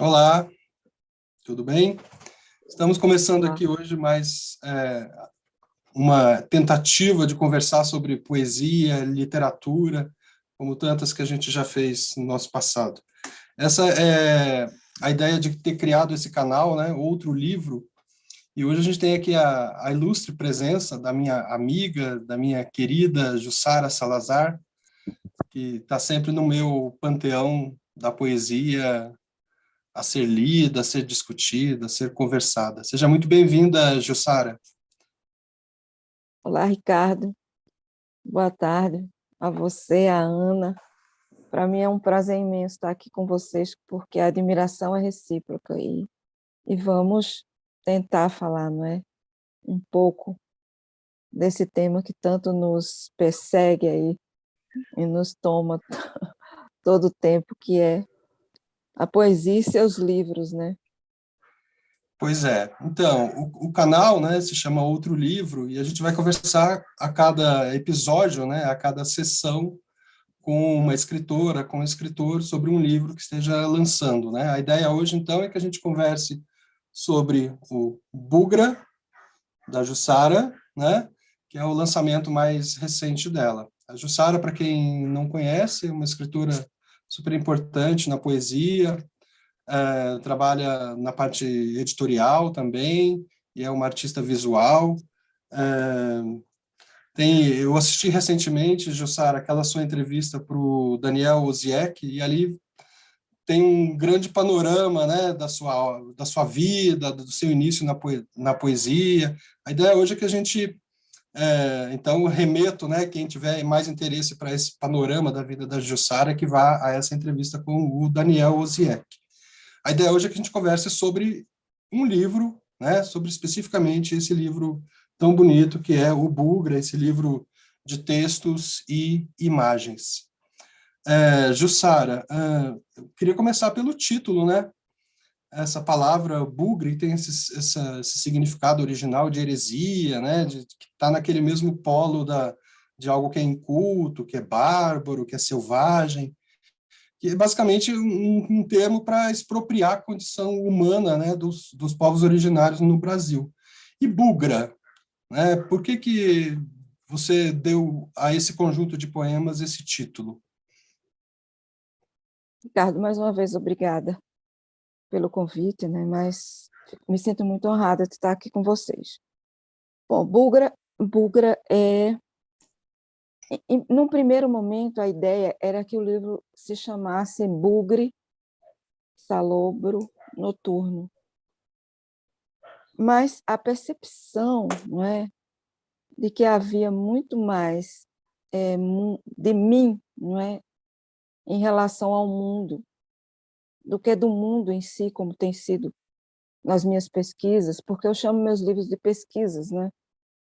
Olá, tudo bem? Estamos começando Olá. aqui hoje mais uma tentativa de conversar sobre poesia, literatura, como tantas que a gente já fez no nosso passado. Essa é a ideia de ter criado esse canal, né? Outro livro, e hoje a gente tem aqui a ilustre presença da minha amiga, da minha querida Jussara Salazar, que está sempre no meu panteão da poesia a ser lida, a ser discutida, a ser conversada. Seja muito bem-vinda, Jussara. Olá, Ricardo. Boa tarde a você, a Ana. Para mim é um prazer imenso estar aqui com vocês, porque a admiração é recíproca e vamos tentar falar, não é? Um pouco desse tema que tanto nos persegue aí e nos toma todo o tempo, que é a poesia e seus livros, né? Pois é. Então, o canal, né, se chama Outro Livro, e a gente vai conversar a cada episódio, né, a cada sessão, com uma escritora, com um escritor, sobre um livro que esteja lançando, né? A ideia hoje, então, é que a gente converse sobre o Bugra, da Jussara, né, que é o lançamento mais recente dela. A Jussara, para quem não conhece, é uma escritora super importante na poesia, trabalha na parte editorial também, e é uma artista visual. Eu assisti recentemente, Jussara, aquela sua entrevista para o Daniel Oziek, e ali tem um grande panorama, né, da sua vida, do seu início na poesia. A ideia hoje é que a gente, então, remeto, né, quem tiver mais interesse para esse panorama da vida da Jussara, que vá a essa entrevista com o Daniel Oziek. A ideia hoje é que a gente converse sobre um livro, né, sobre especificamente esse livro tão bonito que é o Bugra, esse livro de textos e imagens. Jussara, eu queria começar pelo título, né? Essa palavra bugre tem esse significado original de heresia, né? Que está naquele mesmo polo de algo que é inculto, que é bárbaro, que é selvagem, que é basicamente um termo para expropriar a condição humana, né, dos povos originários no Brasil. E bugra, né? Por que você deu a esse conjunto de poemas esse título? Ricardo, mais uma vez, obrigada pelo convite, né? Mas me sinto muito honrada de estar aqui com vocês. Bom, Bugra é... Num primeiro momento, a ideia era que o livro se chamasse Bugre Salobro Noturno. Mas a percepção, não é, de que havia muito mais de mim, não é, em relação ao mundo, do que do mundo em si, como tem sido nas minhas pesquisas, porque eu chamo meus livros de pesquisas, né?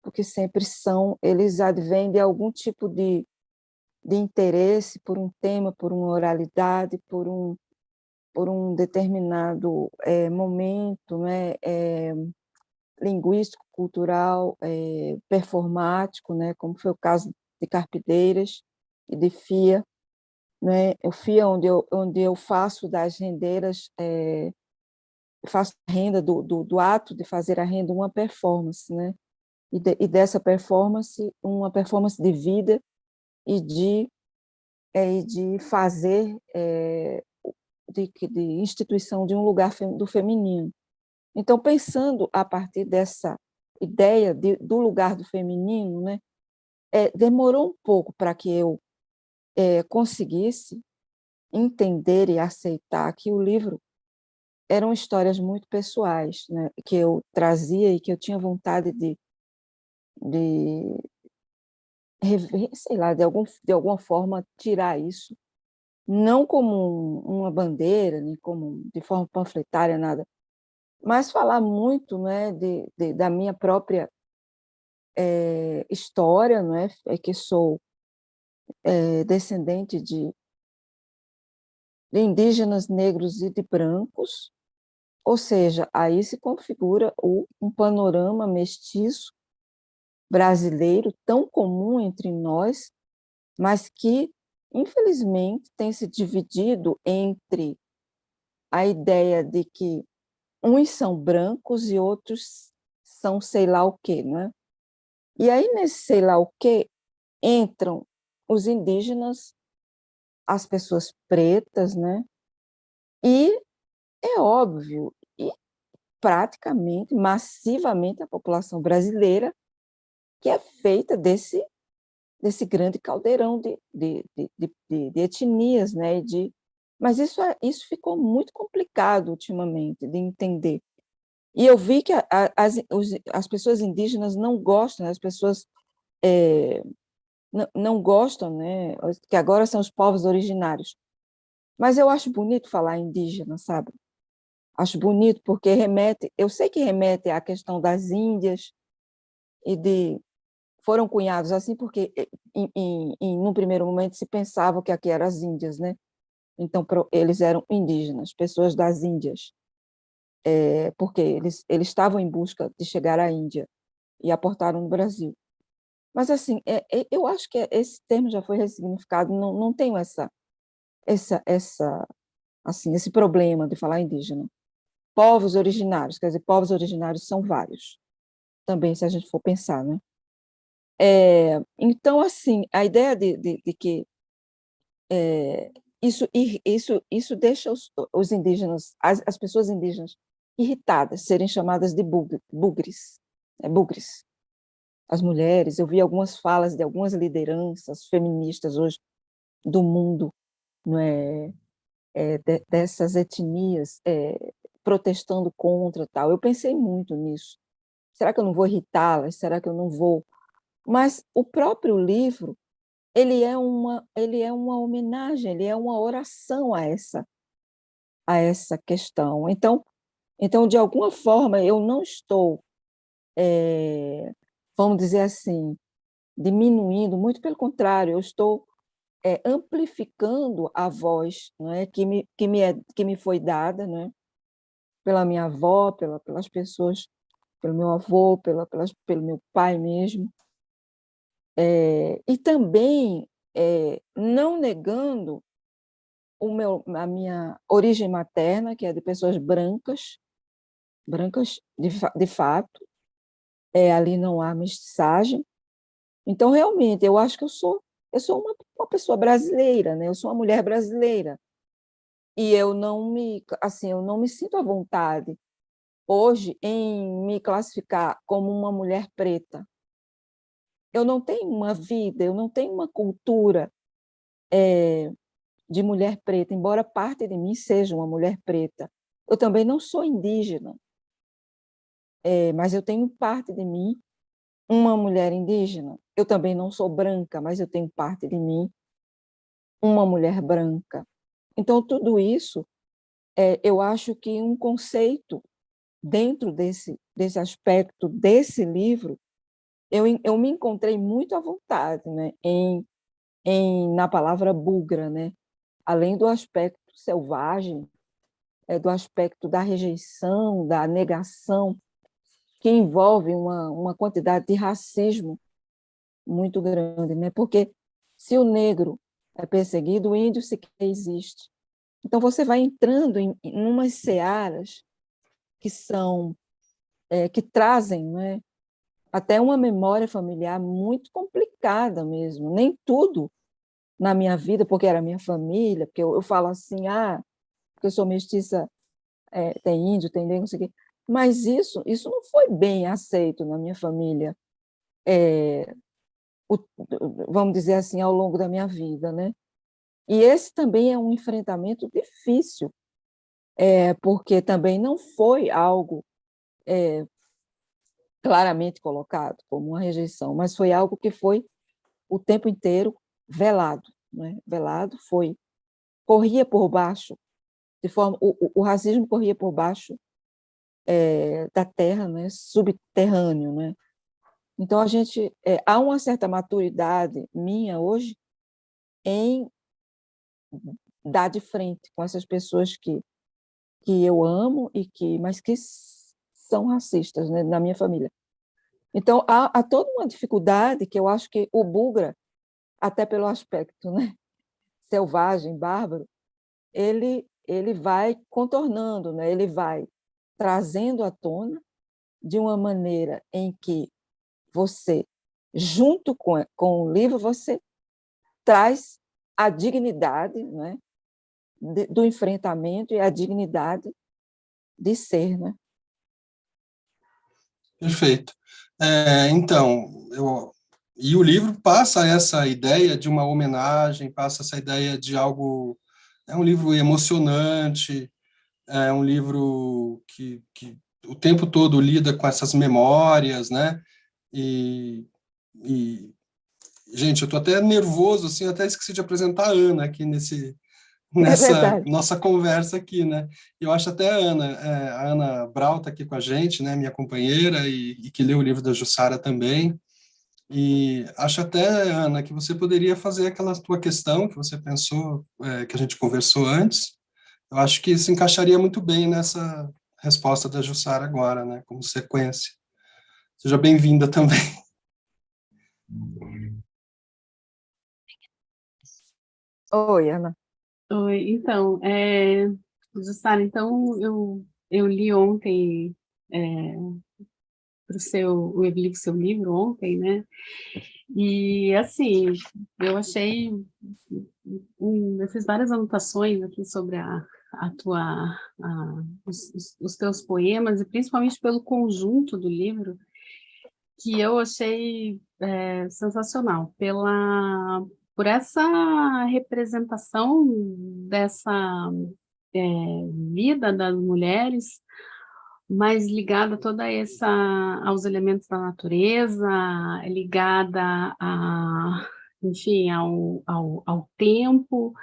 Porque sempre são, eles advêm de algum tipo de interesse por um tema, por uma oralidade, por um determinado momento, né, linguístico, cultural, performático, né, como foi o caso de Carpideiras e de FIA, né, o FIA onde eu faço das rendeiras, faço a renda do ato de fazer a renda uma performance, né, e dessa performance, uma performance de vida e de fazer, de instituição de um lugar do feminino. Então, pensando a partir dessa ideia do lugar do feminino, né, demorou um pouco para que eu conseguisse entender e aceitar que o livro eram histórias muito pessoais, né, que eu trazia e que eu tinha vontade de sei lá, de alguma forma tirar isso, não como uma bandeira, nem como de forma panfletária, nada, mas falar muito, né, da minha própria história, não é? Que sou descendente de indígenas negros e de brancos, ou seja, aí se configura um panorama mestiço brasileiro tão comum entre nós, mas que, infelizmente, tem se dividido entre a ideia de que uns são brancos e outros são sei lá o quê, não é? E aí, nesse sei lá o quê, entram os indígenas, as pessoas pretas, né? E é óbvio, e praticamente, massivamente, a população brasileira, que é feita desse grande caldeirão de etnias, né? Mas isso ficou muito complicado ultimamente de entender. E eu vi que as pessoas indígenas não gostam, as pessoas não gostam, né? Que agora são os povos originários. Mas eu acho bonito falar indígena, sabe? Acho bonito porque remete, eu sei que remete à questão das Índias e foram cunhados assim porque num primeiro momento se pensava que aqui eram as Índias, né? Então eles eram indígenas, pessoas das Índias, porque eles estavam em busca de chegar à Índia e aportaram no Brasil. Mas assim, eu acho que esse termo já foi ressignificado, não tenho essa assim esse problema de falar indígena. Povos originários, quer dizer, povos originários são vários, também, se a gente for pensar, né? Então, assim, a ideia de que isso deixa os indígenas, as pessoas indígenas irritadas, serem chamadas de bugres, bugres. As mulheres, eu vi algumas falas de algumas lideranças feministas hoje do mundo, não é, dessas etnias, protestando contra tal. Eu pensei muito nisso. Será que eu não vou irritá-las? Será que eu não vou? Mas o próprio livro, ele é uma homenagem, ele é uma oração a essa questão. Então, de alguma forma, eu não estou, vamos dizer assim, diminuindo, muito pelo contrário, eu estou amplificando a voz, não é, que me foi dada, não é, pela minha avó, pelas pessoas, pelo meu avô, pelo meu pai mesmo, e também não negando a minha origem materna, que é de pessoas brancas, brancas de fato, ali não há mestiçagem. Então, realmente, eu acho que eu sou uma pessoa brasileira, né? Eu sou uma mulher brasileira, e eu não me sinto à vontade hoje em me classificar como uma mulher preta. Eu não tenho uma vida, eu não tenho uma cultura de mulher preta, embora parte de mim seja uma mulher preta. Eu também não sou indígena, mas eu tenho parte de mim uma mulher indígena. Eu também não sou branca, mas eu tenho parte de mim uma mulher branca. Então, tudo isso, eu acho que um conceito dentro desse aspecto desse livro, eu me encontrei muito à vontade, né, na palavra bugra, né, além do aspecto selvagem, do aspecto da rejeição, da negação, que envolve uma quantidade de racismo muito grande, né? Porque se o negro é perseguido, o índio sequer existe. Então você vai entrando em umas searas que trazem, né, até uma memória familiar muito complicada mesmo. Nem tudo na minha vida, porque era minha família, porque eu falo assim, porque eu sou mestiça, tem índio, tem negro, não sei o quê. Mas isso não foi bem aceito na minha família, o, vamos dizer assim, ao longo da minha vida, né? E esse também é um enfrentamento difícil, porque também não foi algo claramente colocado como uma rejeição, mas foi algo que foi o tempo inteiro velado, né? Velado corria por baixo, de forma o racismo corria por baixo da terra, né? Subterrâneo, né? Então há uma certa maturidade minha hoje em dar de frente com essas pessoas que eu amo mas que são racistas, né, na minha família. Então há toda uma dificuldade que eu acho que o Bugra, até pelo aspecto, né, selvagem, bárbaro, ele ele vai contornando, né? Ele vai trazendo à tona de uma maneira em que você, junto com o livro, você traz a dignidade, né? Do enfrentamento e a dignidade de ser, né? Perfeito. Então, e o livro passa essa ideia de uma homenagem, passa essa ideia de algo. É um livro emocionante, é um livro que o tempo todo lida com essas memórias, né? E gente, eu estou até nervoso, assim, eu até esqueci de apresentar a Ana aqui É nessa verdade. nossa conversa aqui, né? Eu acho até a Ana Brau está aqui com a gente, né? Minha companheira e que leu o livro da Jussara também. E acho até, Ana, que você poderia fazer aquela tua questão que você pensou, que a gente conversou antes. Eu acho que se encaixaria muito bem nessa resposta da Jussara agora, né? Como sequência. Seja bem-vinda também. Oi, Ana. Oi, então, Jussara, então eu li ontem eu li o seu livro ontem, né? E assim, eu achei, eu fiz várias anotações aqui sobre os teus poemas, e principalmente pelo conjunto do livro, que eu achei sensacional, por essa representação dessa vida das mulheres, mais ligada toda essa aos elementos da natureza, ligada enfim, ao tempo,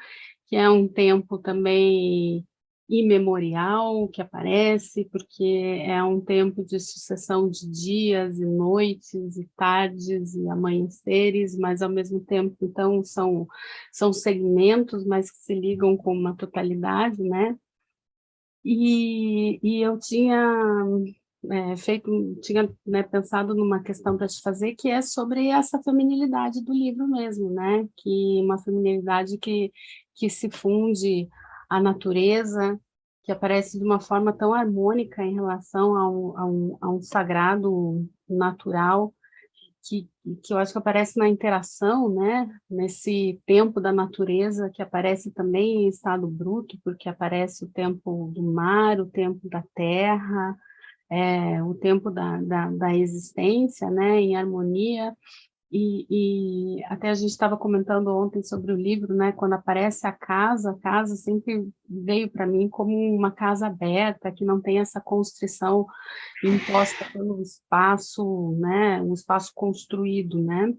que é um tempo também imemorial que aparece, porque é um tempo de sucessão de dias e noites e tardes e amanheceres, mas ao mesmo tempo, então, são segmentos, mas que se ligam com uma totalidade, né? E eu tinha, né, pensado numa questão para te fazer, que é sobre essa feminilidade do livro mesmo, né? Que uma feminilidade que se funde à natureza, que aparece de uma forma tão harmônica em relação a um sagrado natural, que, que eu acho que aparece na interação, né? Nesse tempo da natureza, que aparece também em estado bruto, porque aparece o tempo do mar, o tempo da terra, o tempo da existência, né? Em harmonia. E até a gente estava comentando ontem sobre o livro, né? Quando aparece a casa sempre veio para mim como uma casa aberta, que não tem essa constrição imposta pelo espaço, né? Um espaço construído, né?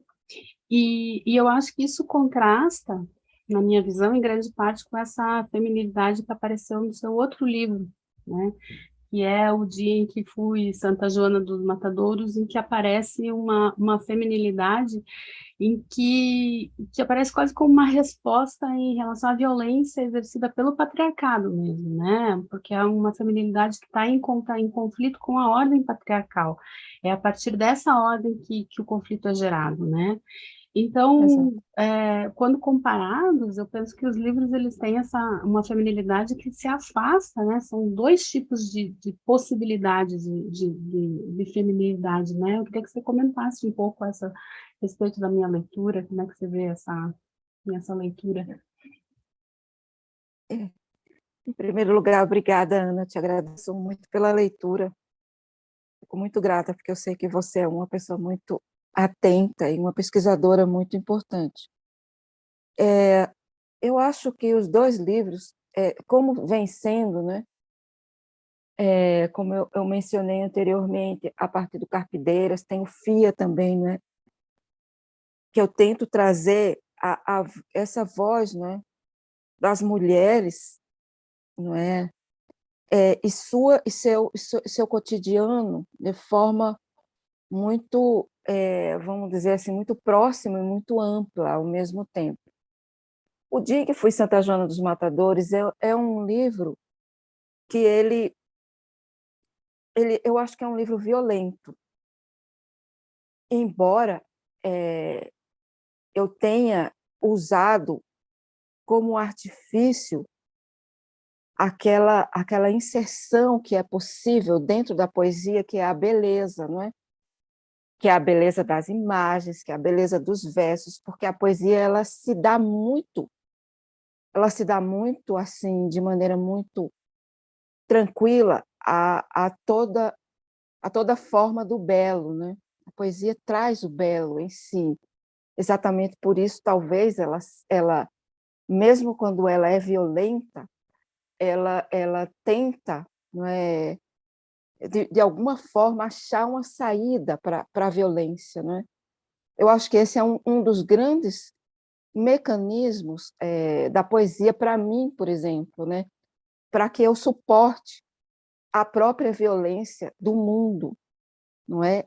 E eu acho que isso contrasta, na minha visão, em grande parte com essa feminilidade que apareceu no seu outro livro, né? Que é o dia em que fui Santa Joana dos Matadouros, em que aparece uma feminilidade que aparece quase como uma resposta em relação à violência exercida pelo patriarcado mesmo, né? Porque é uma feminilidade que está em conflito com a ordem patriarcal. É a partir dessa ordem que o conflito é gerado, né? Exato. Então, quando comparados, eu penso que os livros eles têm uma feminilidade que se afasta, né? São dois tipos de possibilidades de feminilidade, né? Eu queria que você comentasse um pouco a respeito da minha leitura, como é que você vê essa leitura? Em primeiro lugar, obrigada, Ana. Te agradeço muito pela leitura. Fico muito grata, porque eu sei que você é uma pessoa muito atenta e uma pesquisadora muito importante. Eu acho que os dois livros, como vem sendo, né, como eu mencionei anteriormente, a partir do Carpideiras, tem o FIA também, né, que eu tento trazer essa voz, né, das mulheres, não é? E seu cotidiano de forma muito, vamos dizer assim, muito próxima e muito ampla ao mesmo tempo. O Dia que Fui Santa Joana dos Matadores é um livro que eu acho que é um livro violento, embora eu tenha usado como artifício aquela inserção que é possível dentro da poesia, que é a beleza, não é? Que é a beleza das imagens, que é a beleza dos versos, porque a poesia ela se dá muito assim, de maneira muito tranquila a toda forma do belo, né? A poesia traz o belo em si. Exatamente por isso, talvez ela mesmo quando ela é violenta, ela tenta, não é, de alguma forma achar uma saída para a violência, não é? Eu acho que esse é um dos grandes mecanismos da poesia para mim, por exemplo, né? Para que eu suporte a própria violência do mundo, não é?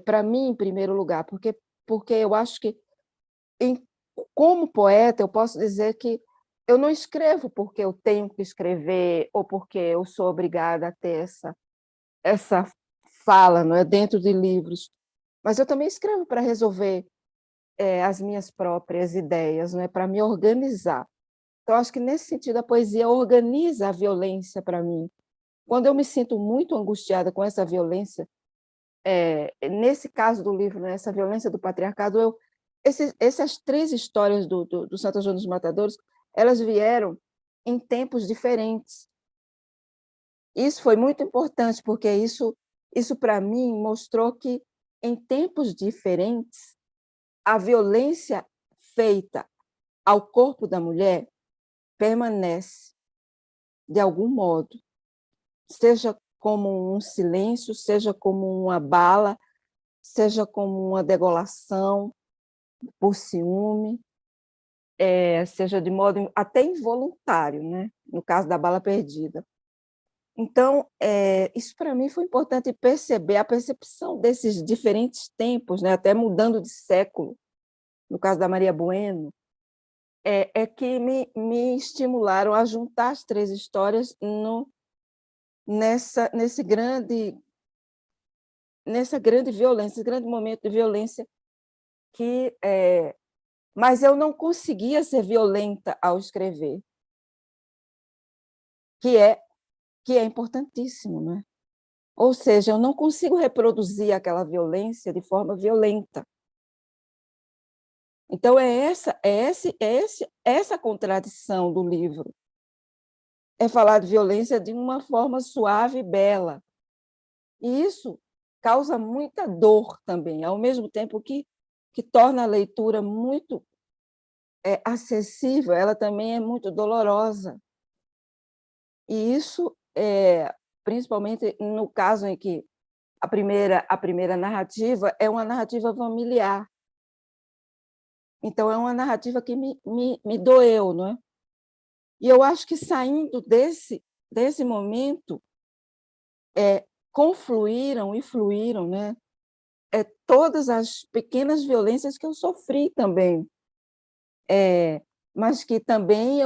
Para mim, em primeiro lugar, porque eu acho que, como poeta, eu posso dizer que eu não escrevo porque eu tenho que escrever ou porque eu sou obrigada a ter essa fala, não é, dentro de livros, mas eu também escrevo para resolver as minhas próprias ideias, não é, para me organizar. Então, acho que, nesse sentido, a poesia organiza a violência para mim. Quando eu me sinto muito angustiada com essa violência, nesse caso do livro, né, essa violência do patriarcado, essas três histórias do Santo João dos Matadouros, elas vieram em tempos diferentes. Isso foi muito importante, porque isso para mim mostrou que, em tempos diferentes, a violência feita ao corpo da mulher permanece, de algum modo, seja como um silêncio, seja como uma bala, seja como uma degolação por ciúme, seja de modo até involuntário, né? No caso da bala perdida. Então, isso para mim foi importante perceber a percepção desses diferentes tempos, né? Até mudando de século, no caso da Maria Bueno, que me estimularam a juntar as três histórias nessa grande violência, esse grande momento de violência mas eu não conseguia ser violenta ao escrever, que é importantíssimo, né? Ou seja, eu não consigo reproduzir aquela violência de forma violenta. Então, essa contradição do livro. É falar de violência de uma forma suave e bela. E isso causa muita dor também, ao mesmo tempo que torna a leitura muito acessível, ela também é muito dolorosa. E isso, principalmente no caso em que a primeira narrativa é uma narrativa familiar. Então, é uma narrativa que me doeu, não é? E eu acho que, saindo desse momento, confluíram e fluíram, né? Todas as pequenas violências que eu sofri também, mas que também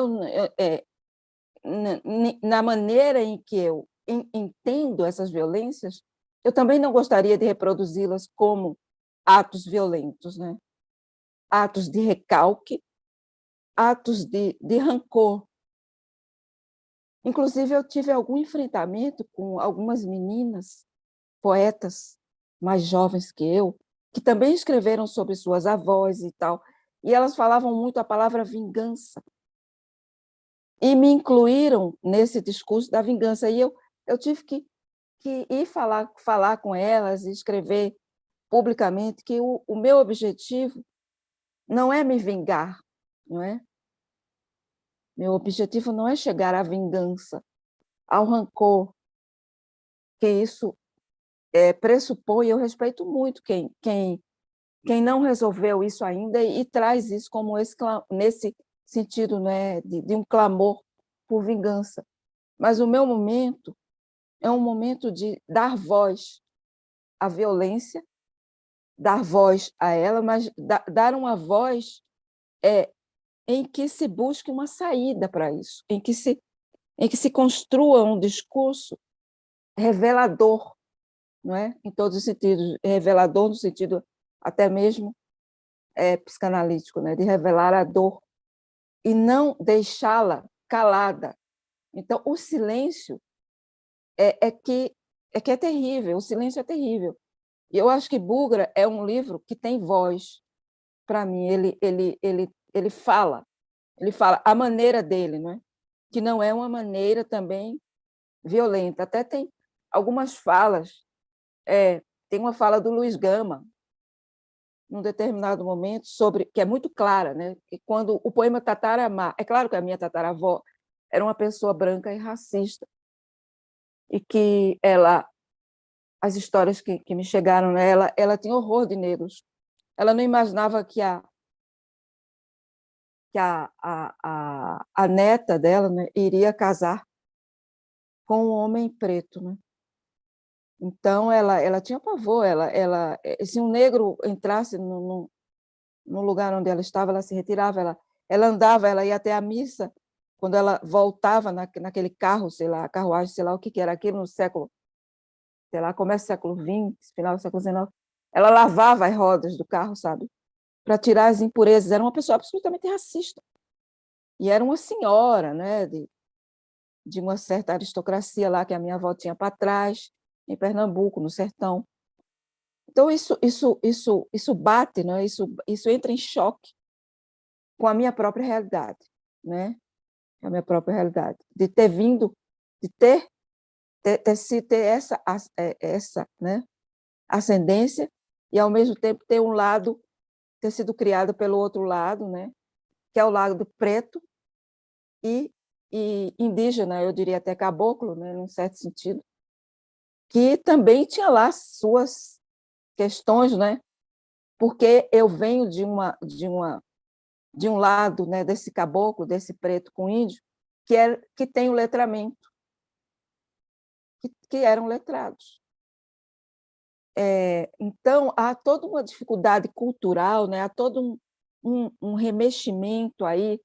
na maneira em que eu entendo essas violências, eu também não gostaria de reproduzi-las como atos violentos, né? Atos de recalque, atos de rancor. Inclusive, eu tive algum enfrentamento com algumas meninas, poetas mais jovens que eu, que também escreveram sobre suas avós e tal, e elas falavam muito a palavra vingança, e me incluíram nesse discurso da vingança, e eu tive que ir falar com elas e escrever publicamente que o meu objetivo não é me vingar, não é? Meu objetivo não é chegar à vingança, ao rancor, que isso pressupõe. Eu respeito muito quem não resolveu isso ainda e traz isso como nesse sentido, né, de um clamor por vingança. Mas o meu momento é um momento de dar voz à violência, dar voz a ela, mas dar uma voz em que se busque uma saída para isso, em que se construa um discurso revelador, não é? Em todos os sentidos, revelador no sentido até mesmo psicanalítico, né? De revelar a dor e não deixá-la calada, Então, o silêncio é terrível, o silêncio é terrível. E eu acho que Bugra é um livro que tem voz, para mim. Ele fala a maneira dele, não é? Que não é uma maneira também violenta. Até tem algumas falas, tem uma fala do Luiz Gama, num determinado momento, sobre que é muito clara, né? Que quando o poema Tataramá, é claro que a minha tataravó era uma pessoa branca e racista, e que as histórias que me chegaram nela, ela tinha horror de negros. Ela não imaginava que a neta dela, né, iria casar com um homem preto, né? Então ela tinha pavor. Se um negro entrasse no lugar onde ela estava, ela se retirava. Ela andava, ela ia até a missa. Quando ela voltava naquele carro, sei lá, carruagem, sei lá o que era aquilo, no século, sei lá, começo do século XX, final do século XIX, ela lavava as rodas do carro, sabe, para tirar as impurezas. Era uma pessoa absolutamente racista. E era uma senhora, né, de uma certa aristocracia lá que a minha avó tinha para trás, em Pernambuco, no sertão. Então, isso bate, né? Isso entra em choque com a minha própria realidade, né? A minha própria realidade, de ter vindo, de ter essa, né, ascendência, e, ao mesmo tempo, ter um lado, ter sido criada pelo outro lado, né? Que é o lado preto e indígena, eu diria até caboclo, né, num certo sentido, que também tinha lá suas questões, né? Porque eu venho de um lado, né, desse caboclo, desse preto com índio, que tem o letramento, que eram letrados. Então, há toda uma dificuldade cultural, né? Há todo um remeximento aí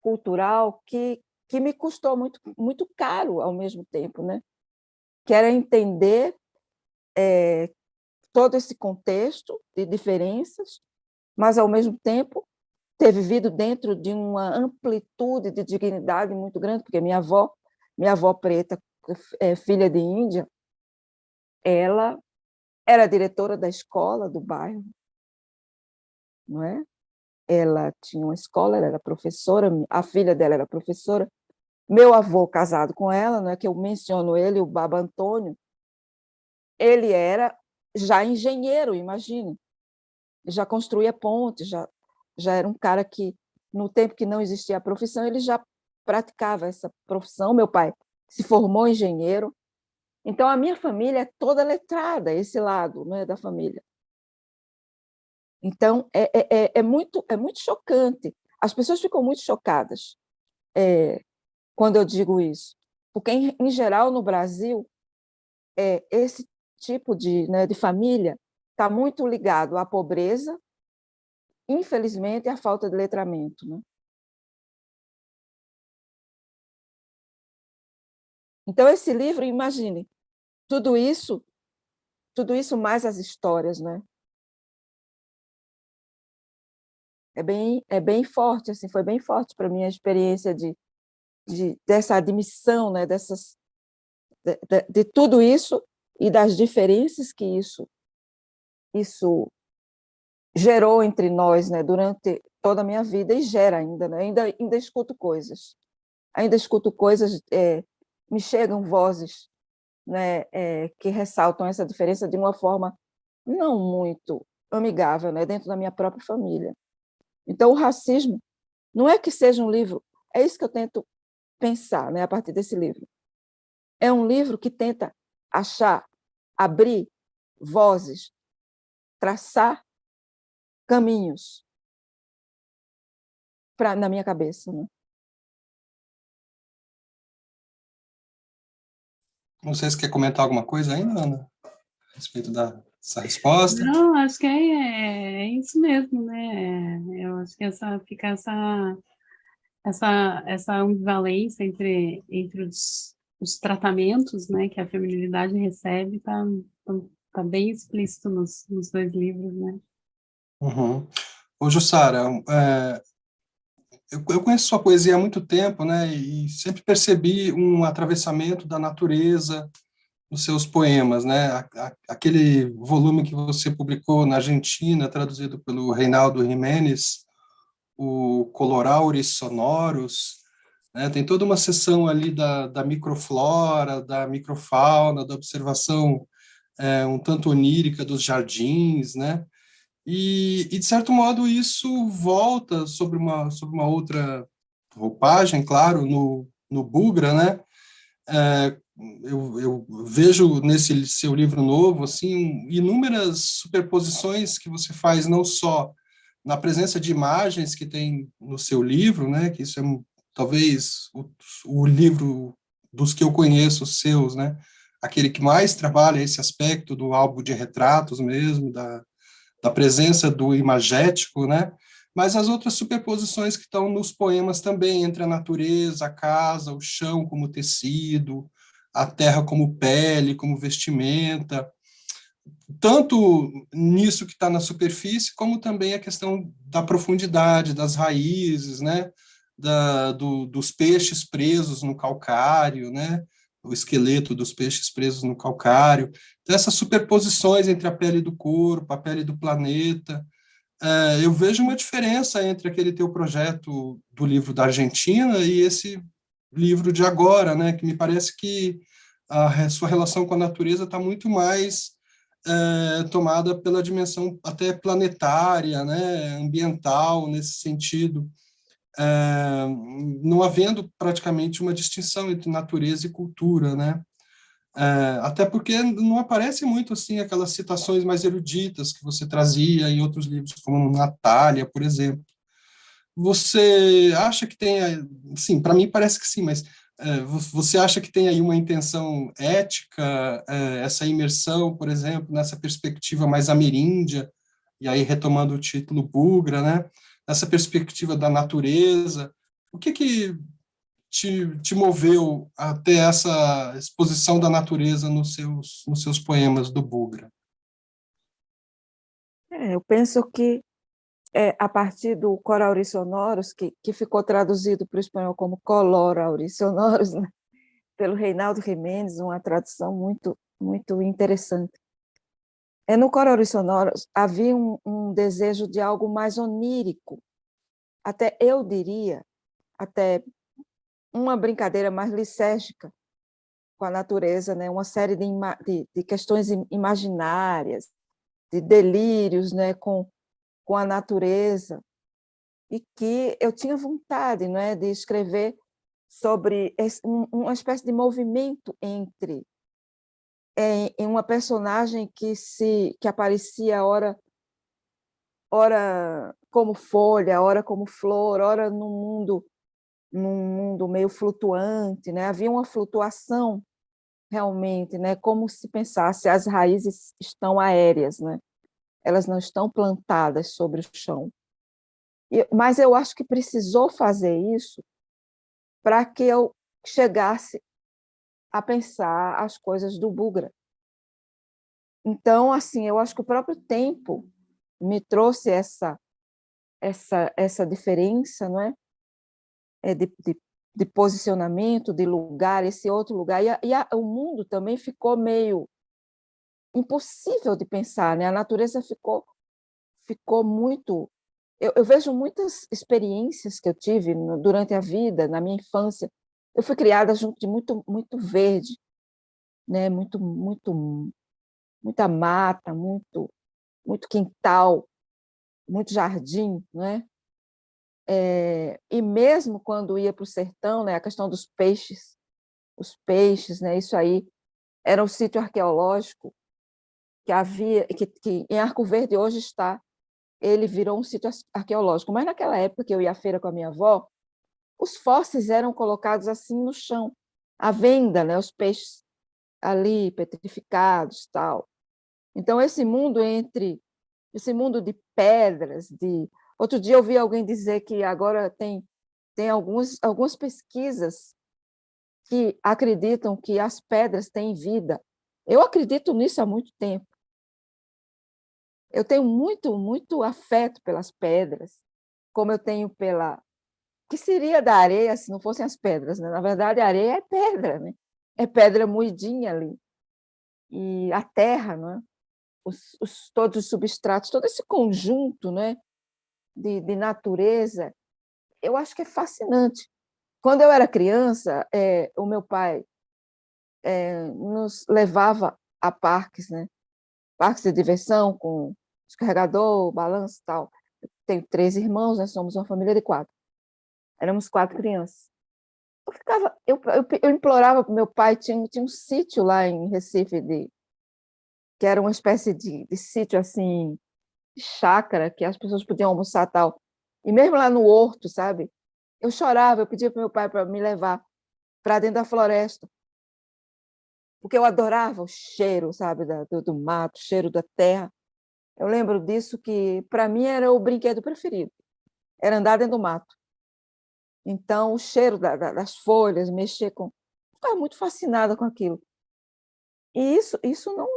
cultural que me custou muito, muito caro ao mesmo tempo, né? Que era entender todo esse contexto de diferenças, mas, ao mesmo tempo, ter vivido dentro de uma amplitude de dignidade muito grande, porque minha avó preta, filha de Índia, ela era diretora da escola do bairro, não é? Ela tinha uma escola, ela era professora, a filha dela era professora. Meu avô, casado com ela, não é, que eu menciono ele, o Baba Antônio, ele era já engenheiro, imagine, já construía pontes, já era um cara que, no tempo que não existia a profissão, ele já praticava essa profissão. Meu pai se formou engenheiro. Então, a minha família é toda letrada, esse lado, né, da família. Então, é muito chocante. As pessoas ficam muito chocadas quando eu digo isso, porque, em geral, no Brasil, esse tipo né, de família está muito ligado à pobreza, infelizmente, à falta de letramento, né? Então, esse livro, imagine, tudo isso mais as histórias, né? É bem forte, assim, foi bem forte para mim a experiência dessa admissão, né? De tudo isso e das diferenças que isso gerou entre nós, né? Durante toda a minha vida, e gera ainda, né? Ainda escuto coisas. Ainda escuto coisas, me chegam vozes, né, que ressaltam essa diferença de uma forma não muito amigável, né, dentro da minha própria família. Então, o racismo não é que seja um livro, é isso que eu tento pensar, né, a partir desse livro. É um livro que tenta achar, abrir vozes, traçar caminhos na minha cabeça, né? Não sei se quer comentar alguma coisa ainda, Ana, a respeito dessa resposta. Não, acho que é isso mesmo, né? Eu acho que fica essa ambivalência entre os tratamentos, né, que a feminilidade recebe, tá bem explícito nos dois livros, né? Uhum. Ô, Jussara, eu conheço sua poesia há muito tempo, né, e sempre percebi um atravessamento da natureza nos seus poemas, né, aquele volume que você publicou na Argentina, traduzido pelo Reinaldo Jiménez, o Colorauris Sonoros, né, tem toda uma seção ali da microflora, da microfauna, da observação um tanto onírica dos jardins, né, de certo modo, isso volta sobre uma outra roupagem, claro, no Bugra, né? É, eu vejo nesse seu livro novo, assim, inúmeras superposições que você faz, não só na presença de imagens que tem no seu livro, né? Que isso é talvez o livro dos que eu conheço, seus, né? Aquele que mais trabalha esse aspecto do álbum de retratos mesmo, da presença do imagético, né? Mas as outras superposições que estão nos poemas também, entre a natureza, a casa, o chão como tecido, a terra como pele, como vestimenta, tanto nisso que está na superfície, como também a questão da profundidade, das raízes, né? Dos peixes presos no calcário, né? O esqueleto dos peixes presos no calcário. Então, essas superposições entre a pele do corpo, a pele do planeta. Eu vejo uma diferença entre aquele teu projeto do livro da Argentina e esse livro de agora, né? Que me parece que a sua relação com a natureza está muito mais tomada pela dimensão até planetária, né? Ambiental, nesse sentido. Não havendo praticamente uma distinção entre natureza e cultura, né? Até porque não aparece muito assim aquelas citações mais eruditas que você trazia em outros livros, como Natália, por exemplo. Você acha que tem, sim, para mim parece que sim, mas você acha que tem aí uma intenção ética, essa imersão, por exemplo, nessa perspectiva mais ameríndia, e aí retomando o título Bugra, né? Nessa perspectiva da natureza, o que te moveu até essa exposição da natureza nos seus poemas do Bugra? Eu penso que a partir do Colorauris Sonoros, que ficou traduzido para o espanhol como Colorauris Sonoros, né, pelo Reinaldo Jiménez, uma tradução muito, muito interessante. No Colorauris Sonoros havia um desejo de algo mais onírico, até eu diria, até uma brincadeira mais licérgica com a natureza, né? Uma série de questões imaginárias, de delírios, né? Com a natureza, e que eu tinha vontade, não é, de escrever sobre uma espécie de movimento em uma personagem que aparecia ora como folha, ora como flor, ora num mundo meio flutuante, né? Havia uma flutuação realmente, né? Como se pensasse as raízes estão aéreas, né? Elas não estão plantadas sobre o chão. Mas eu acho que precisou fazer isso para que eu chegasse a pensar as coisas do Bugra. Então, assim, eu acho que o próprio tempo me trouxe essa diferença, não é? De posicionamento, de lugar, esse outro lugar. O mundo também ficou meio impossível de pensar, né? A natureza ficou muito... Eu vejo muitas experiências que eu tive durante a vida, na minha infância. Eu fui criada junto de muito verde, né? Muita mata, muito quintal, muito jardim, né? E mesmo quando ia para o sertão, né? A questão dos peixes, os peixes, né? Isso aí era um sítio arqueológico que havia, que em Arco Verde hoje está. Ele virou um sítio arqueológico, mas naquela época que eu ia à feira com a minha avó, os fósseis eram colocados assim no chão, à venda, né? Os peixes ali petrificados, tal. Então esse mundo de pedras, de... Outro dia eu vi alguém dizer que agora tem algumas pesquisas que acreditam que as pedras têm vida. Eu acredito nisso há muito tempo. Eu tenho muito afeto pelas pedras, como eu tenho que seria da areia se não fossem as pedras, né? Na verdade, a areia é pedra, né? É pedra moidinha ali. E a terra, né? Todos os substratos, todo esse conjunto, né? de natureza, eu acho que é fascinante. Quando eu era criança, o meu pai nos levava a parques, né? Parques de diversão, com descarregador, balanço e tal. Eu tenho 3 irmãos, nós somos uma família de 4. Éramos 4 crianças. Eu implorava para o meu pai, tinha um sítio lá em Recife, que era uma espécie de sítio assim, de chácara, que as pessoas podiam almoçar e tal. E mesmo lá no horto, sabe? Eu chorava, eu pedia para o meu pai para me levar para dentro da floresta, porque eu adorava o cheiro, sabe, do mato, o cheiro da terra. Eu lembro disso que, para mim, era o brinquedo preferido, era andar dentro do mato. Então, o cheiro das folhas, mexer com... Eu ficava muito fascinada com aquilo. E isso não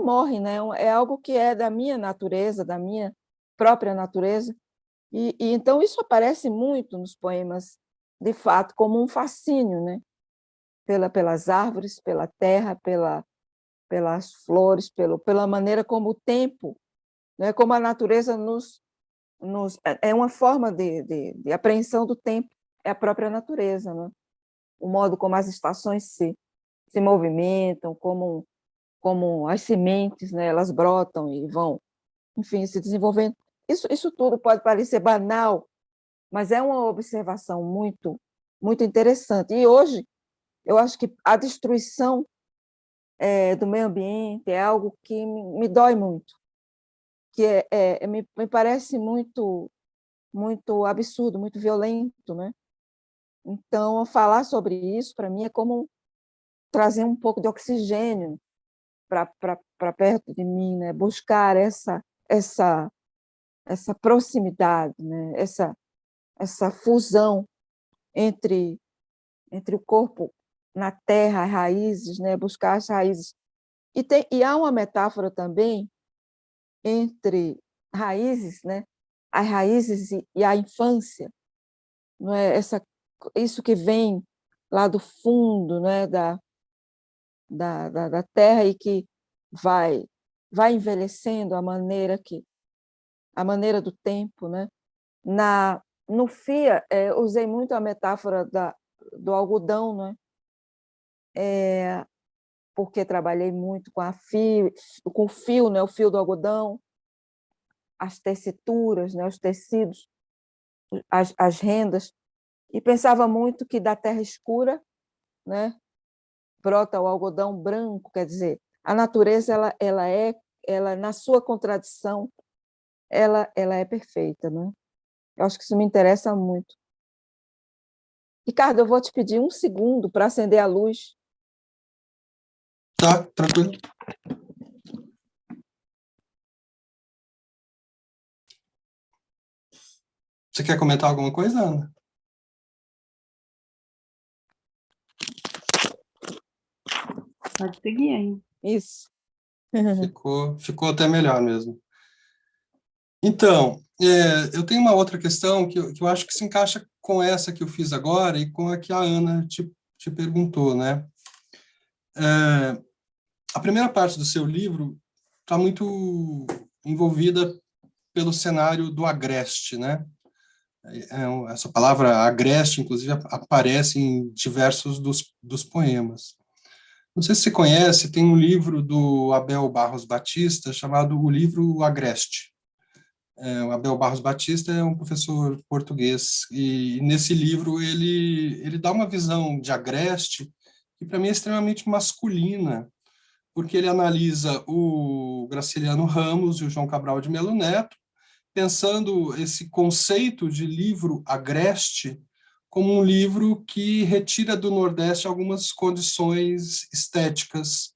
morre, né? É algo que é da minha natureza, da minha própria natureza. E então isso aparece muito nos poemas, de fato, como um fascínio, né? Pelas árvores, pela terra, pelas flores, pela maneira como o tempo, né? Como a natureza é uma forma de apreensão do tempo, é a própria natureza, né? O modo como as estações se movimentam, como as sementes, né? Elas brotam e vão, enfim, se desenvolvendo. Isso tudo pode parecer banal, mas é uma observação muito interessante. E hoje, eu acho que a destruição do meio ambiente é algo que me dói muito, que me parece muito absurdo, muito violento, né? Então, falar sobre isso, para mim, é como trazer um pouco de oxigênio para perto de mim, né? Buscar essa proximidade, né? Essa fusão entre o corpo na terra, as raízes, né? Buscar as raízes. E há uma metáfora também entre raízes, né? As raízes e a infância, não é? Isso que vem lá do fundo, né? da terra e que vai envelhecendo a maneira do tempo, né? No FIA, usei muito a metáfora do algodão, né? Porque trabalhei muito com o fio, né? O fio do algodão, as tecituras, né? Os tecidos, as rendas, e pensava muito que da terra escura, né? Brota o algodão branco, quer dizer, a natureza ela na sua contradição, ela é perfeita, né? Eu acho que isso me interessa muito. Ricardo, eu vou te pedir 1 segundo para acender a luz. Tá, tranquilo. Você quer comentar alguma coisa, Ana? Pode seguir aí. Isso. Ficou até melhor mesmo. Então, eu tenho uma outra questão que eu acho que se encaixa com essa que eu fiz agora e com a que a Ana te perguntou, né? A primeira parte do seu livro está muito envolvida pelo cenário do agreste, né? Essa palavra agreste, inclusive, aparece em diversos dos poemas. Não sei se você conhece, tem um livro do Abel Barros Batista chamado O Livro Agreste. O Abel Barros Batista é um professor português e nesse livro ele dá uma visão de agreste que para mim é extremamente masculina, porque ele analisa o Graciliano Ramos e o João Cabral de Melo Neto, pensando esse conceito de livro agreste como um livro que retira do Nordeste algumas condições estéticas,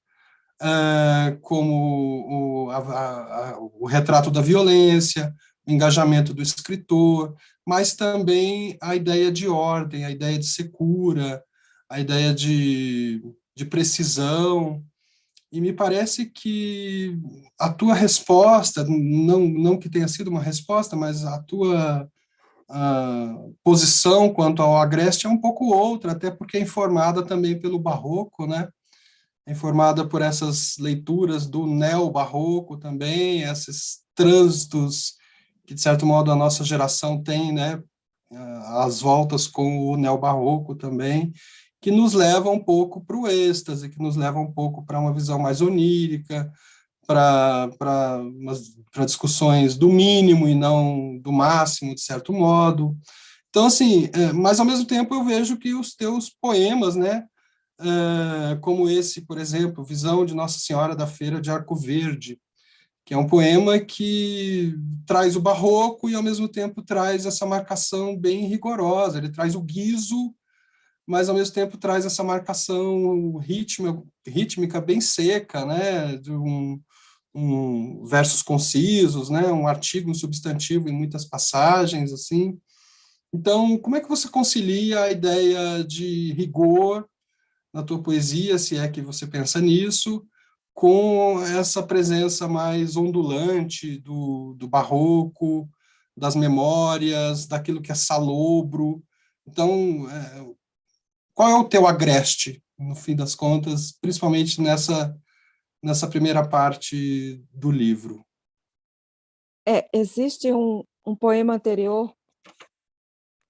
como o retrato da violência, o engajamento do escritor, mas também a ideia de ordem, a ideia de secura, a ideia de precisão. E me parece que a tua resposta, não que tenha sido uma resposta, mas a tua posição quanto ao Agreste é um pouco outra, até porque é informada também pelo Barroco, né? É informada por essas leituras do neo-barroco também, esses trânsitos que, de certo modo, a nossa geração tem, né? As voltas com o neo-barroco também, que nos leva um pouco para o êxtase, que nos leva um pouco para uma visão mais onírica, para discussões do mínimo e não do máximo, de certo modo. Então, assim, mas ao mesmo tempo eu vejo que os teus poemas, né, como esse, por exemplo, Visão de Nossa Senhora da Feira de Arco Verde, que é um poema que traz o barroco e, ao mesmo tempo, traz essa marcação bem rigorosa. Ele traz o guizo, mas, ao mesmo tempo, traz essa marcação rítmica bem seca, né? De versos concisos, né? Um artigo, um substantivo em muitas passagens, assim. Então, como é que você concilia a ideia de rigor na tua poesia, se é que você pensa nisso, com essa presença mais ondulante do barroco, das memórias, daquilo que é salobro? Então, qual é o teu agreste, no fim das contas, principalmente nessa primeira parte do livro? Existe um poema anterior,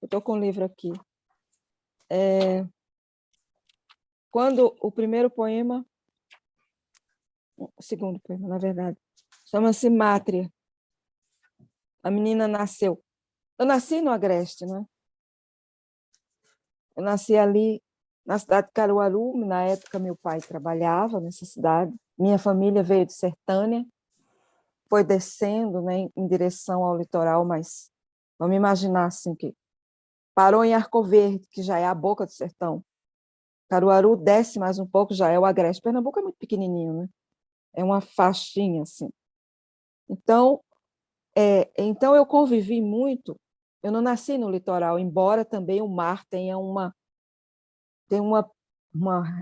eu estou com o livro aqui, quando o primeiro poema, o segundo poema, na verdade, chama-se Mátria. A menina nasceu. Eu nasci no Agreste, né? Eu nasci ali na cidade de Caruaru. Na época, meu pai trabalhava nessa cidade. Minha família veio de Sertânia, foi descendo, né, em direção ao litoral, mas vamos imaginar assim que parou em Arco Verde, que já é a boca do sertão. Caruaru desce mais um pouco, já é o Agreste. Pernambuco é muito pequenininho, né? É uma faixinha assim. Então eu convivi muito. Eu não nasci no litoral, embora também o mar tenha uma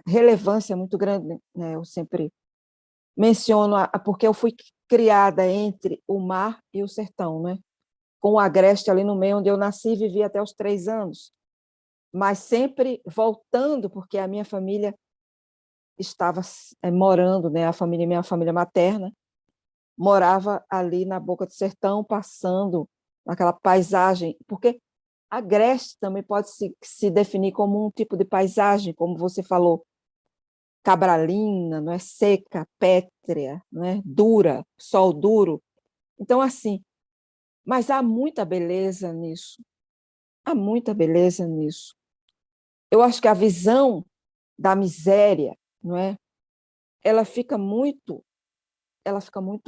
relevância muito grande, né? Eu sempre menciono, porque eu fui criada entre o mar e o sertão, né? Com o Agreste ali no meio, onde eu nasci e vivi até os 3 anos, mas sempre voltando, porque a minha família estava morando, né? Minha família materna, morava ali na boca do sertão, passando aquela paisagem, porque Agreste também pode se definir como um tipo de paisagem, como você falou, cabralina, não é, seca, pétrea, não é, dura, sol duro. Então, assim, mas há muita beleza nisso. Há muita beleza nisso. Eu acho que a visão da miséria, não é? Ela fica muito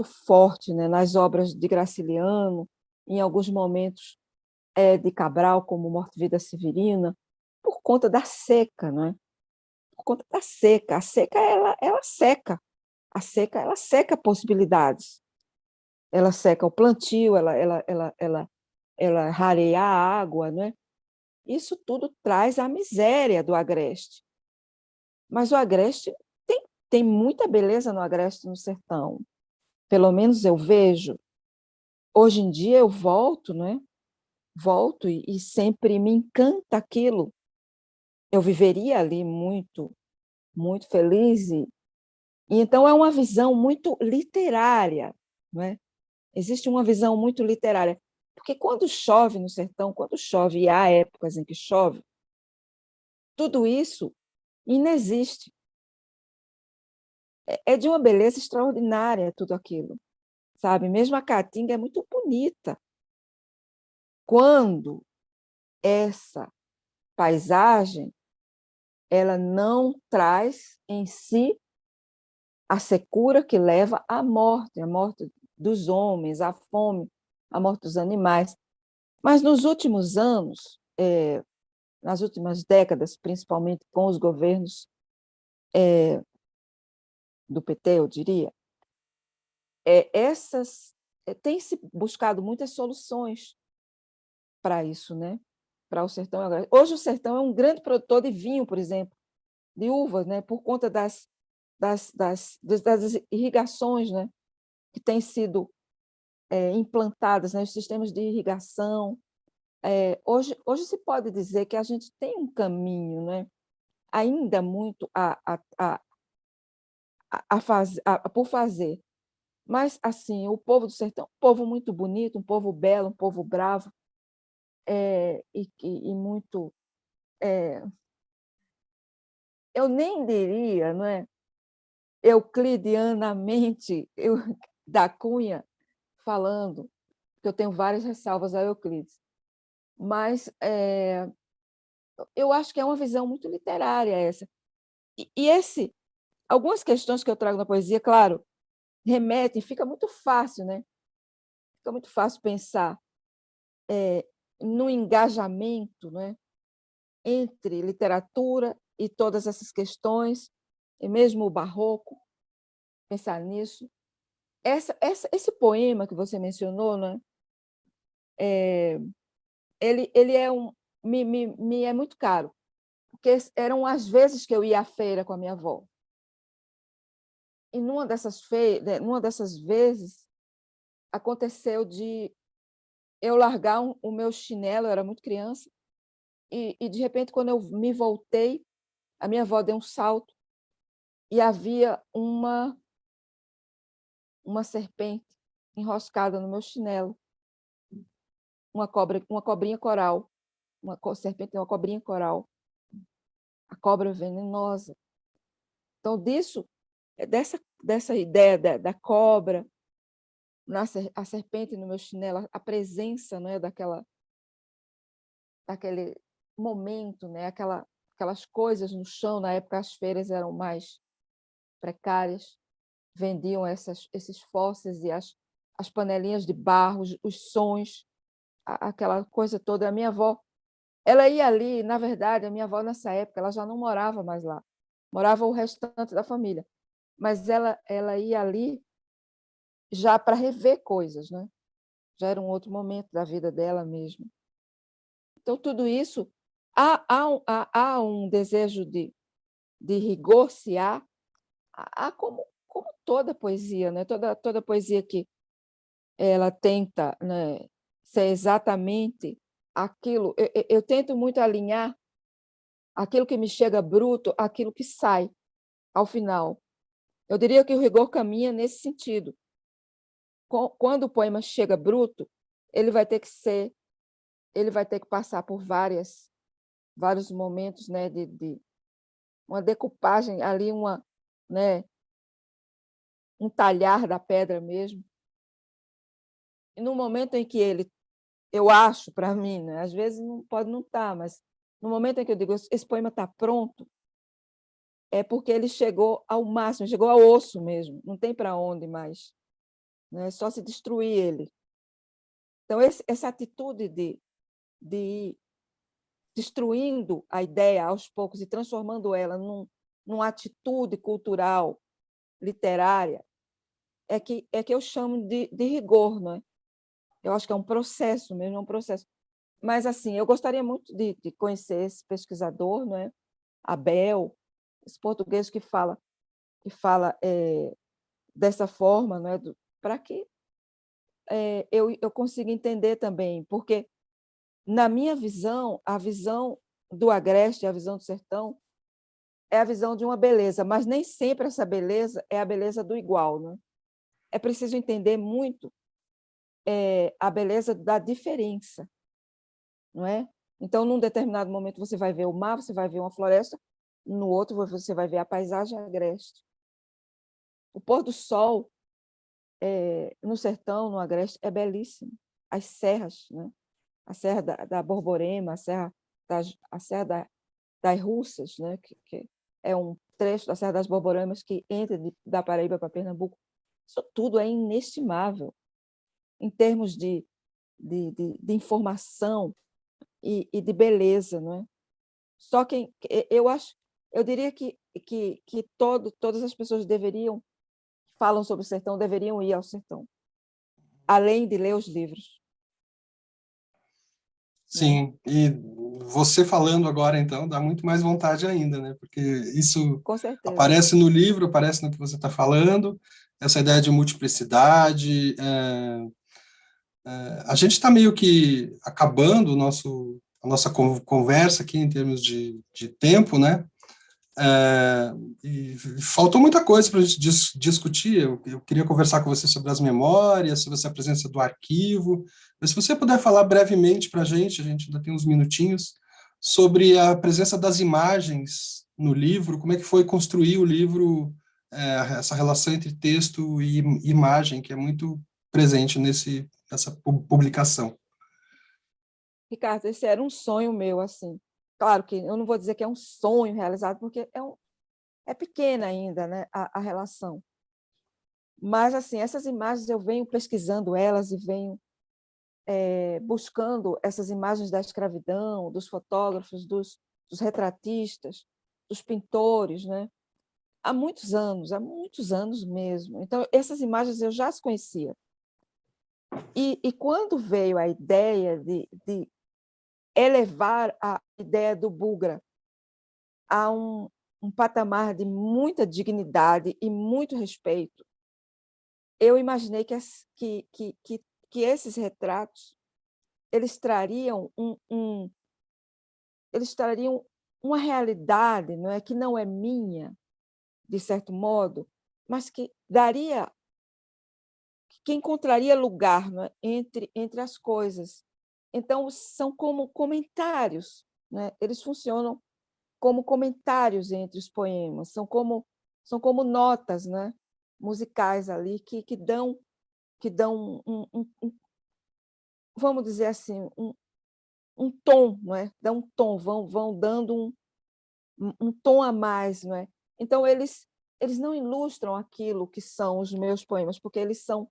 forte, né, nas obras de Graciliano, em alguns momentos de Cabral, como Morte e Vida Severina, por conta da seca, não é? Por conta da seca. A seca, ela seca. A seca, ela seca possibilidades. Ela seca o plantio, ela rareia a água, não é? Isso tudo traz a miséria do Agreste. Mas o Agreste tem muita beleza no Agreste, no sertão. Pelo menos eu vejo. Hoje em dia eu volto, né? Volto e sempre me encanta aquilo. Eu viveria ali muito, muito feliz. E então é uma visão muito literária, não é? Existe uma visão muito literária. Porque quando chove no sertão, quando chove, e há épocas em que chove, tudo isso inexiste. É de uma beleza extraordinária tudo aquilo, sabe? Mesmo a caatinga é muito bonita. Quando essa paisagem ela não traz em si a secura que leva à morte, a morte dos homens, à fome, a morte dos animais. Mas nos últimos anos, nas últimas décadas, principalmente com os governos do PT, eu diria, tem se buscado muitas soluções para isso, né? Para o sertão. Hoje o sertão é um grande produtor de vinho, por exemplo, de uvas, né? Por conta das irrigações, né? Que têm sido implantadas, né? Os sistemas de irrigação. hoje se pode dizer que a gente tem um caminho, né, ainda muito por fazer. Mas, assim, o povo do sertão, um povo muito bonito, um povo belo, um povo bravo, e muito, eu nem diria, não é, euclidianamente, da Cunha falando, que eu tenho várias ressalvas a Euclides, mas eu acho que é uma visão muito literária essa. Algumas questões que eu trago na poesia, claro, remetem, fica muito fácil, né? Fica muito fácil pensar no engajamento, né, entre literatura e todas essas questões, e mesmo o barroco, pensar nisso. Esse poema que você mencionou, né, ele me é muito caro, porque eram as vezes que eu ia à feira com a minha avó. E numa dessas vezes, aconteceu de eu largar o meu chinelo, eu era muito criança, e de repente, quando eu me voltei, a minha avó deu um salto e havia uma serpente enroscada no meu chinelo, uma cobrinha coral, serpente, uma cobrinha coral, a cobra venenosa. Então, dessa ideia da cobra, a serpente no meu chinelo, a presença, né, daquele momento, né, aquelas coisas no chão. Na época, as feiras eram mais precárias, vendiam esses fósseis e as panelinhas de barro, os sons, aquela coisa toda. A minha avó, ela ia ali, na verdade, a minha avó, nessa época, ela já não morava mais lá, morava o restante da família, mas ela ia ali já para rever coisas, né? Já era um outro momento da vida dela mesmo. Então, tudo isso, há um desejo de rigor, se há como toda poesia, né? Toda poesia que ela tenta, né, ser exatamente aquilo. Eu tento muito alinhar aquilo que me chega bruto, aquilo que sai ao final. Eu diria que o rigor caminha nesse sentido. Quando o poema chega bruto, ele vai ter que passar por vários momentos, né, de uma decupagem ali, né, um talhar da pedra mesmo. E no momento em que eu acho, para mim, né, às vezes pode não estar, mas no momento em que eu digo esse poema está pronto, é porque ele chegou ao máximo, chegou ao osso mesmo, não tem para onde mais, né? É só se destruir ele. Então, essa atitude de ir destruindo a ideia aos poucos e transformando ela numa atitude cultural, literária, é que eu chamo de rigor, não é? Eu acho que é um processo mesmo, é um processo. Mas, assim, eu gostaria muito de conhecer esse pesquisador, não é? Abel, esse português que fala dessa forma, não é? Para que eu consiga entender também, porque, na minha visão, a visão do Agreste, a visão do sertão, é a visão de uma beleza, mas nem sempre essa beleza é a beleza do igual, né? É preciso entender muito a beleza da diferença, não é? Então, num determinado momento, você vai ver o mar, você vai ver uma floresta, no outro, você vai ver a paisagem agreste. O pôr do sol no sertão, no agreste, é belíssimo. As serras, né? A Serra da Borborema, a Serra das Russas, né? Que é um trecho da Serra das Borboremas que entra da Paraíba para Pernambuco. Isso tudo é inestimável em termos de informação e de beleza, não é? Só que eu diria que todas as pessoas falam sobre o sertão, deveriam ir ao sertão, além de ler os livros. Sim, e você falando agora, então, dá muito mais vontade ainda, né? Porque isso Com certeza. aparece no livro, aparece no que você está falando, essa ideia de multiplicidade, A gente está meio que acabando a nossa conversa aqui em termos de tempo, né? E faltou muita coisa para a gente discutir. Eu queria conversar com você sobre as memórias, sobre essa presença do arquivo. Mas se você puder falar brevemente para a gente ainda tem uns minutinhos, sobre a presença das imagens no livro, como é que foi construir o livro, essa relação entre texto e imagem, que é muito presente nessa publicação. Ricardo, esse era um sonho meu, assim. Claro que eu não vou dizer que é um sonho realizado, porque é pequena ainda, né, a relação. Mas, assim, essas imagens, eu venho pesquisando elas e venho buscando essas imagens da escravidão, dos fotógrafos, dos retratistas, dos pintores, né? Há muitos anos mesmo. Então, essas imagens eu já as conhecia. E quando veio a ideia de elevar a ideia do Bugra a um patamar de muita dignidade e muito respeito, eu imaginei que esses retratos eles trariam eles trariam uma realidade, não é, que não é minha, de certo modo, mas que encontraria lugar, não é, entre as coisas. Então, são como comentários, né? Eles funcionam como comentários entre os poemas, são como notas, né, musicais ali que dão vamos dizer assim, um tom, não é? Dão um tom, vão dando um tom a mais, não é? Então eles não ilustram aquilo que são os meus poemas, porque eles são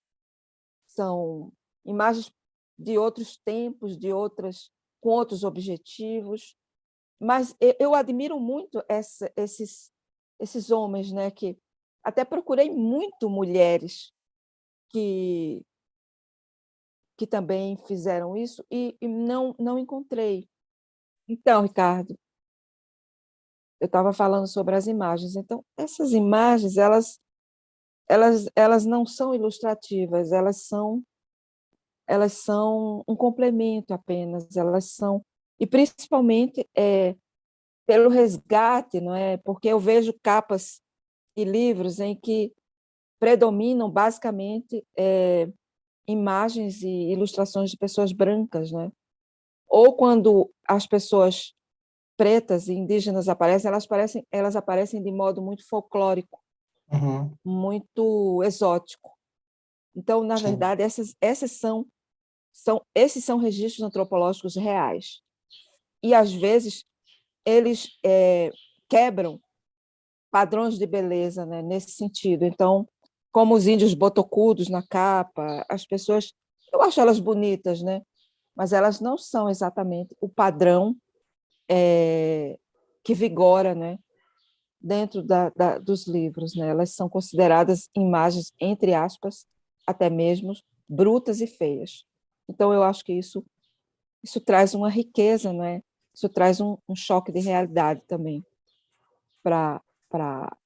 imagens de outros tempos, com outros objetivos, mas eu admiro muito esses homens, né, que até procurei muito mulheres que também fizeram isso e não encontrei. Então, Ricardo, eu estava falando sobre as imagens. Então, essas imagens, elas não são ilustrativas, elas são um complemento apenas, elas são, e principalmente pelo resgate, não é? Porque eu vejo capas e livros em que predominam basicamente imagens e ilustrações de pessoas brancas, né? Ou quando as pessoas pretas e indígenas aparecem, elas aparecem de modo muito folclórico, Uhum. muito exótico. Então, na Sim. verdade, esses são registros antropológicos reais. E, às vezes, eles quebram padrões de beleza, né, nesse sentido. Então, como os índios botocudos na capa, as pessoas, eu acho elas bonitas, né? Mas elas não são exatamente o padrão que vigora, né, dentro dos livros, né? Elas são consideradas imagens, entre aspas, até mesmo brutas e feias. Então, eu acho que isso traz uma riqueza, né? Isso traz um choque de realidade também.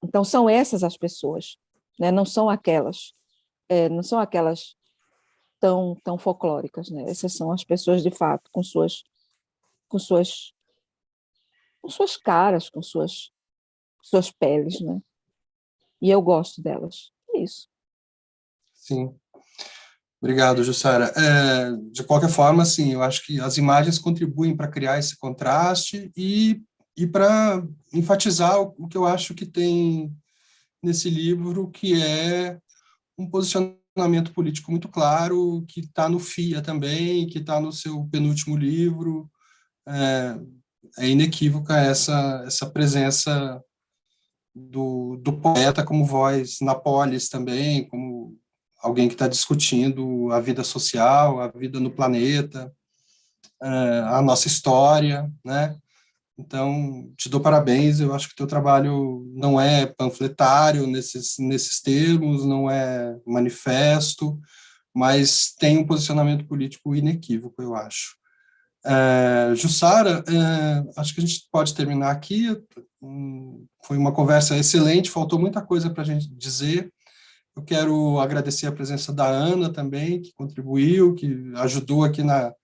Então, são essas as pessoas, né? Não são aquelas tão folclóricas, né? Essas são as pessoas, de fato, com suas, com suas caras, com suas peles, né? E eu gosto delas. É isso. Sim. Obrigado, Jussara. De qualquer forma, sim, eu acho que as imagens contribuem para criar esse contraste e para enfatizar o que eu acho que tem nesse livro, que é um posicionamento político muito claro, que está no FIA também, que está no seu penúltimo livro. É inequívoca essa presença do poeta como voz na polis também, como alguém que está discutindo a vida social, a vida no planeta, a nossa história, né? Então, te dou parabéns, eu acho que o teu trabalho não é panfletário nesses termos, não é manifesto, mas tem um posicionamento político inequívoco, eu acho. Jussara, acho que a gente pode terminar aqui. Foi uma conversa excelente, faltou muita coisa para a gente dizer. Eu quero agradecer a presença da Ana também, que contribuiu, que ajudou aqui na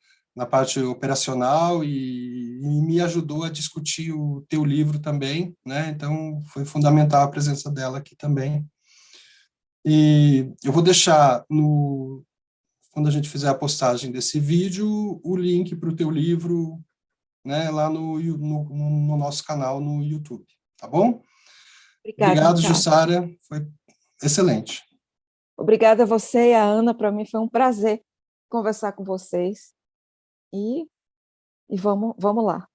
parte operacional e me ajudou a discutir o teu livro também, né? Então, foi fundamental a presença dela aqui também. E eu vou deixar quando a gente fizer a postagem desse vídeo, o link para o teu livro, né, lá no nosso canal no YouTube, tá bom? Obrigada, Obrigado, Ricardo. Jussara, foi excelente. Obrigada a você e a Ana, para mim foi um prazer conversar com vocês. E vamos lá.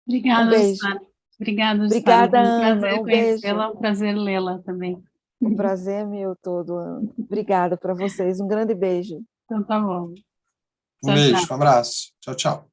Obrigada, Um beijo. Sara. Obrigada, Sara. Obrigada, Foi um Ana. prazer Um beijo. conhecê-la, um prazer lê-la também. O prazer é meu todo, Ana. Obrigada para vocês. Um grande beijo. Então tá bom. Um beijo, um abraço. Tchau, tchau.